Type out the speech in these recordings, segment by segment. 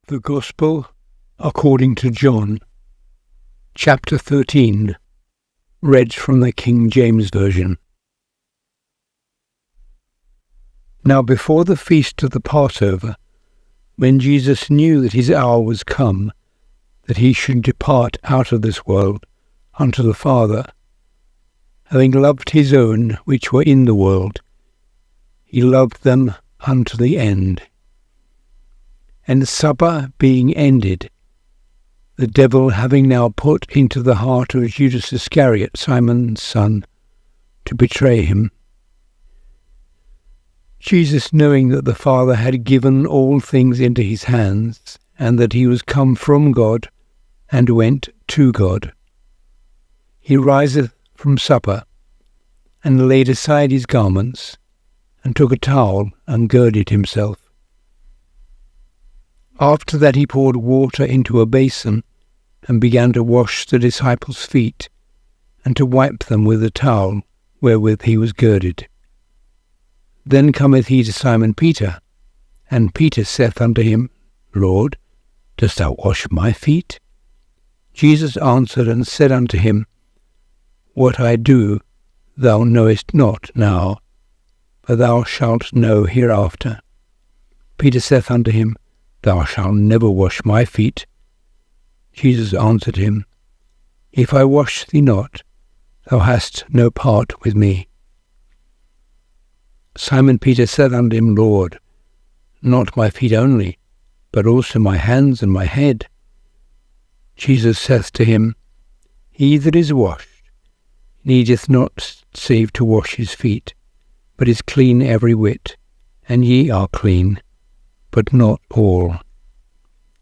The Gospel according to John, chapter 13, read from the King James Version. Now before the feast of the Passover, when Jesus knew that his hour was come, that he should depart out of this world unto the Father, having loved his own which were in the world, he loved them unto the end. And the supper being ended, the devil having now put into the heart of Judas Iscariot, Simon's son, to betray him. Jesus, knowing that the Father had given all things into his hands, and that he was come from God, and went to God, he riseth from supper, and laid aside his garments, and took a towel, and girded himself. After that he poured water into a basin, and began to wash the disciples' feet, and to wipe them with the towel wherewith he was girded. Then cometh he to Simon Peter, and Peter saith unto him, Lord, dost thou wash my feet? Jesus answered and said unto him, What I do thou knowest not now, but thou shalt know hereafter. Peter saith unto him, Thou shalt never wash my feet. Jesus answered him, If I wash thee not, thou hast no part with me. Simon Peter said unto him, Lord, not my feet only, but also my hands and my head. Jesus saith to him, He that is washed needeth not save to wash his feet, but is clean every whit, and ye are clean, but not all.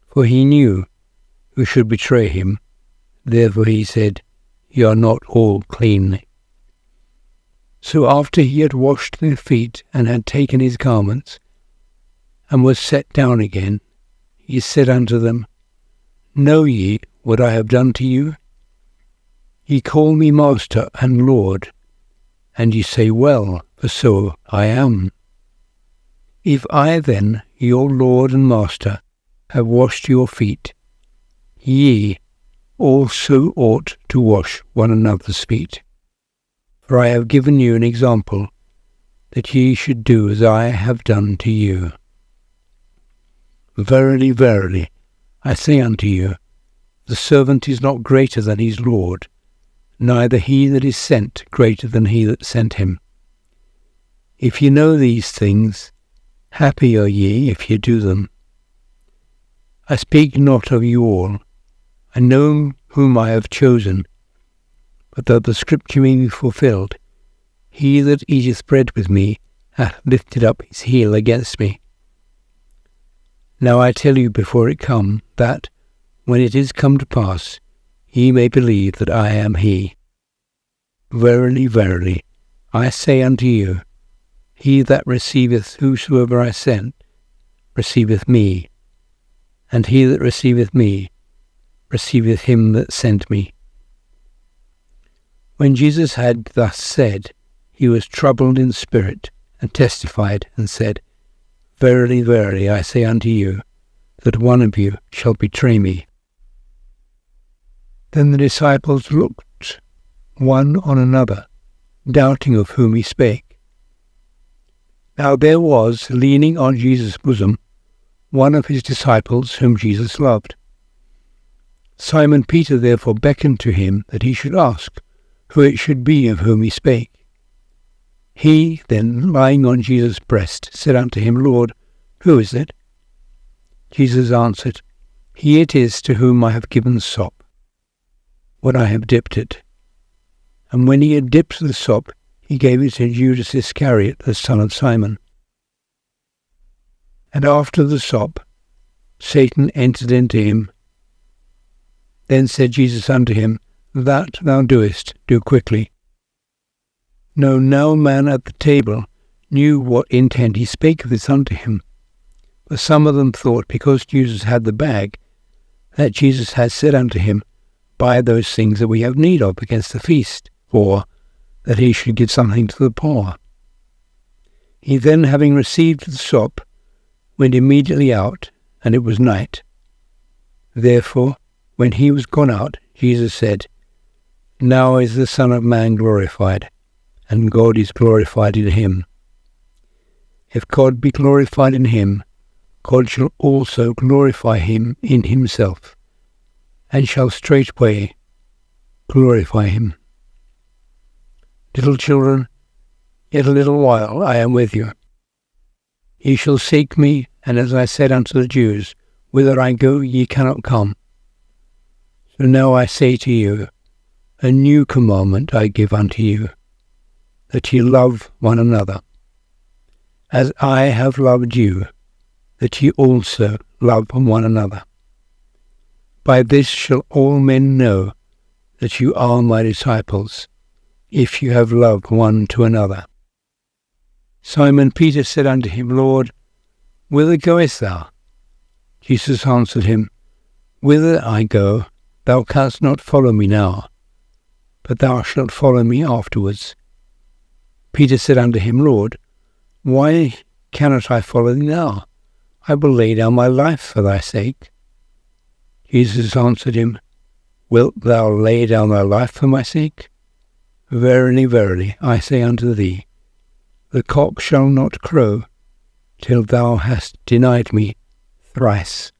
For he knew who should betray him, therefore he said, Ye are not all clean. So after he had washed their feet, and had taken his garments, and was set down again, he said unto them, Know ye what I have done to you? Ye call me Master and Lord, and ye say, Well, for so I am. If I then, your Lord and Master, have washed your feet, ye also ought to wash one another's feet. For I have given you an example, that ye should do as I have done to you. Verily, verily, I say unto you, the servant is not greater than his Lord, neither he that is sent greater than he that sent him. If ye know these things, happy are ye if ye do them. I speak not of you all. I know whom I have chosen, but that the scripture may be fulfilled, he that eateth bread with me hath lifted up his heel against me. Now I tell you before it come, that, when it is come to pass, ye may believe that I am he. Verily, verily, I say unto you, he that receiveth whosoever I sent, receiveth me, and he that receiveth me, receiveth him that sent me. When Jesus had thus said, he was troubled in spirit, and testified, and said, Verily, verily, I say unto you, that one of you shall betray me. Then the disciples looked one on another, doubting of whom he spake. Now there was, leaning on Jesus' bosom, one of his disciples whom Jesus loved. Simon Peter therefore beckoned to him that he should ask who it should be of whom he spake. He then, lying on Jesus' breast, said unto him, Lord, who is it? Jesus answered, He it is to whom I have given sop, when I have dipped it. And when he had dipped the sop, he gave it to Judas Iscariot, the son of Simon. And after the sop, Satan entered into him. Then said Jesus unto him, That thou doest, do quickly. No man at the table knew what intent he spake of this unto him. But some of them thought, because Jesus had the bag, that Jesus had said unto him, Buy those things that we have need of against the feast, or that he should give something to the poor. He then, having received the sop, went immediately out, and it was night. Therefore, when he was gone out, Jesus said, Now is the Son of Man glorified, and God is glorified in him. If God be glorified in him, God shall also glorify him in himself, and shall straightway glorify him. Little children, yet a little while I am with you. Ye shall seek me, and as I said unto the Jews, Whither I go, ye cannot come. So now I say to you, a new commandment I give unto you, that ye love one another. As I have loved you, that ye also love one another. By this shall all men know that you are my disciples, if you have love one to another. Simon Peter said unto him, Lord, whither goest thou? Jesus answered him, Whither I go, thou canst not follow me now, but thou shalt follow me afterwards. Peter said unto him, Lord, why cannot I follow thee now? I will lay down my life for thy sake. Jesus answered him, Wilt thou lay down thy life for my sake? Verily, verily, I say unto thee, the cock shall not crow till thou hast denied me thrice.